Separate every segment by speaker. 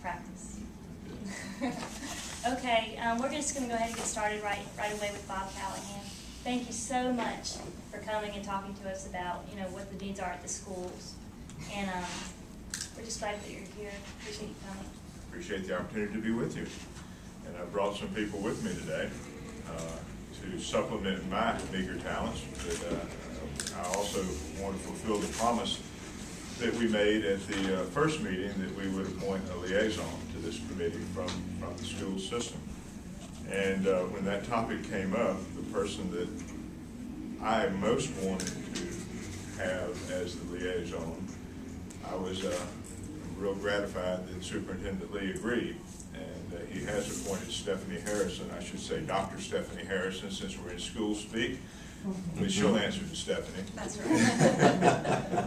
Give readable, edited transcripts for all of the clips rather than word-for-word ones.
Speaker 1: practice. Okay, we're just going to go ahead and get started right away with Bob Callahan. Thank you so much for coming and talking to us about, what the needs are at the schools. And we're just glad that you're here. Appreciate you coming.
Speaker 2: Appreciate the opportunity to be with you. And I brought some people with me today to supplement my meager talents. But I also want to fulfill the promise that we made at the first meeting that we would appoint a liaison to this committee from the school system. And when that topic came up, the person that I most wanted to have as the liaison, I was real gratified that Superintendent Lee agreed. And he has appointed Stephanie Harrison, I should say Dr. Stephanie Harrison, since we're in school speak. But she'll answer to Stephanie.
Speaker 1: That's right.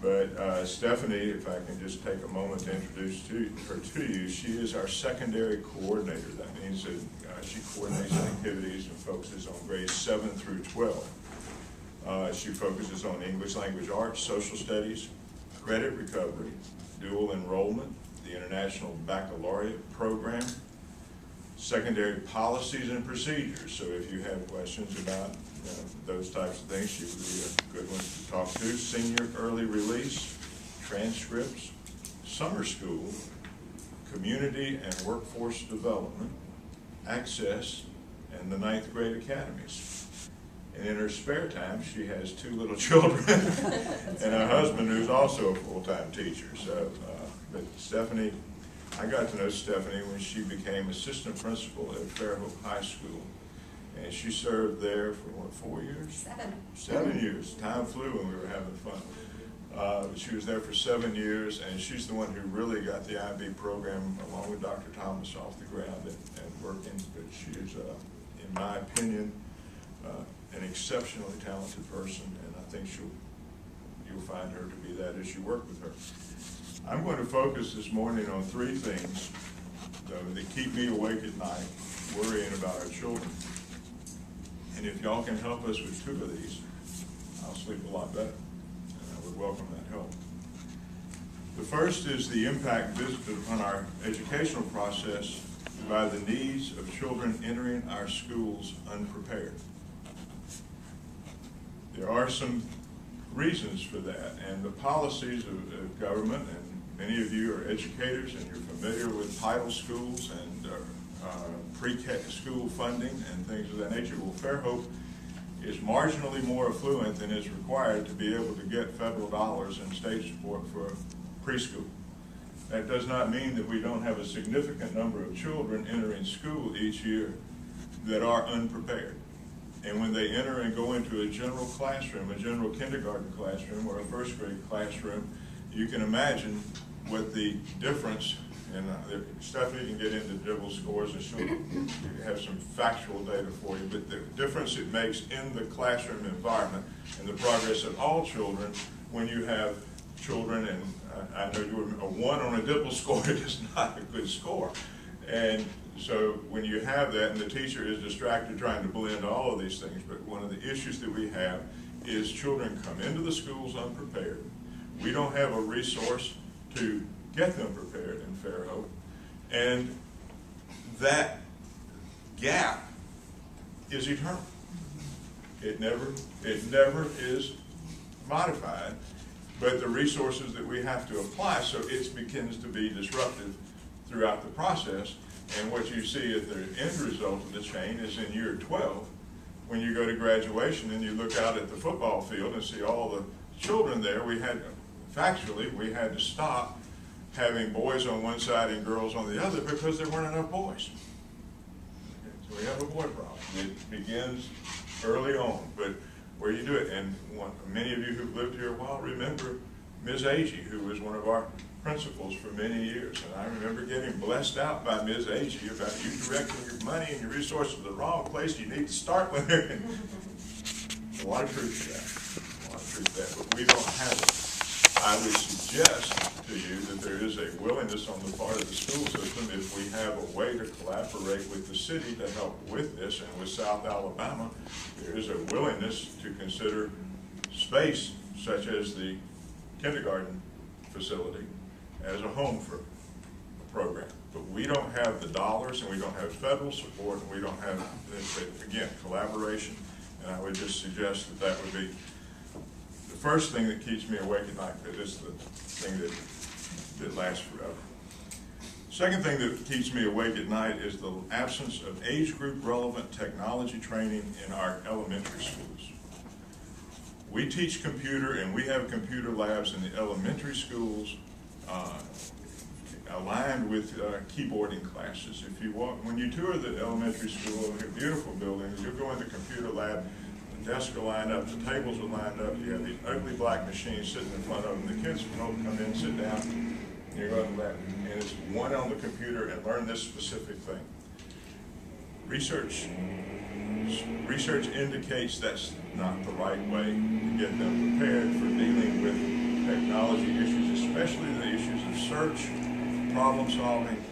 Speaker 2: But Stephanie, if I can just take a moment to introduce her to you, she is our secondary coordinator. That means that she coordinates activities and focuses on grades 7 through 12. She focuses on English language arts, social studies, credit recovery, dual enrollment, the International Baccalaureate program, secondary policies and procedures. So if you have questions about those types of things, she would be a good one to talk to. Senior early release, transcripts, summer school, community and workforce development, access, and the 9th grade academies. And in her spare time, she has 2 little children and a husband who's also a full-time teacher. So, but Stephanie, I got to know Stephanie when she became assistant principal at Fairhope High School. And she served there for, what, 4 years? 7 years. Time flew when we were having fun. She was there for 7 years, and she's the one who really got the IB program, along with Dr. Thomas, off the ground and working. But she is, in my opinion, an exceptionally talented person, and I think you'll find her to be that as you work with her. I'm going to focus this morning on 3 things that keep me awake at night, worrying about our children. And if y'all can help us with 2 of these, I'll sleep a lot better, and I would welcome that help. The first is the impact visited upon our educational process by the needs of children entering our schools unprepared. There are some reasons for that, and the policies of government, and many of you are educators and you're familiar with title schools and pre-K school funding and things of that nature. Well, Fairhope is marginally more affluent than is required to be able to get federal dollars and state support for preschool. That does not mean that we don't have a significant number of children entering school each year that are unprepared. And when they enter and go into a general classroom, a general kindergarten classroom or a 1st grade classroom, you can imagine what the difference, and Stephanie can get into dribble scores and she'll have some factual data for you, but the difference it makes in the classroom environment and the progress of all children when you have children, and I know a 1 on a dribble score is not a good score. And so when you have that and the teacher is distracted trying to blend all of these things, but one of the issues that we have is children come into the schools unprepared. We don't have a resource to get them prepared in Fairhope, and that gap is eternal. It never is modified, but the resources that we have to apply, so it begins to be disruptive throughout the process. And what you see at the end result of the chain is in year 12, when you go to graduation and you look out at the football field and see all the children there, we had to stop having boys on one side and girls on the other because there weren't enough boys. Okay, so we have a boy problem. It begins early on, but where you do it, and many of you who've lived here a while remember Ms. Agee, who was one of our principals for many years, and I remember getting blessed out by Ms. Agee about you directing your money and your resources to the wrong place. You need to start with her. A lot of truth to that. A lot of truth to that, but we don't have it. I would suggest to you that there is a willingness on the part of the school system, if we have a way to collaborate with the city to help with this, and with South Alabama, there is a willingness to consider space such as the kindergarten facility as a home for program. But we don't have the dollars, and we don't have federal support, and we don't have, again, collaboration. And I would just suggest that that would be the first thing that keeps me awake at night, that is the thing that lasts forever. Second thing that keeps me awake at night is the absence of age group relevant technology training in our elementary schools. We teach computer, and we have computer labs in the elementary schools aligned with keyboarding classes. If you walk, when you tour the elementary school, they're beautiful buildings, you'll go in the computer lab, the desks are lined up, the tables are lined up, you have these ugly black machines sitting in front of them, the kids come in, sit down, and you go to the lab, and it's one on the computer and learn this specific thing. Research indicates that's not the right way to get them prepared for dealing with technology issues, especially the issues of search, problem solving,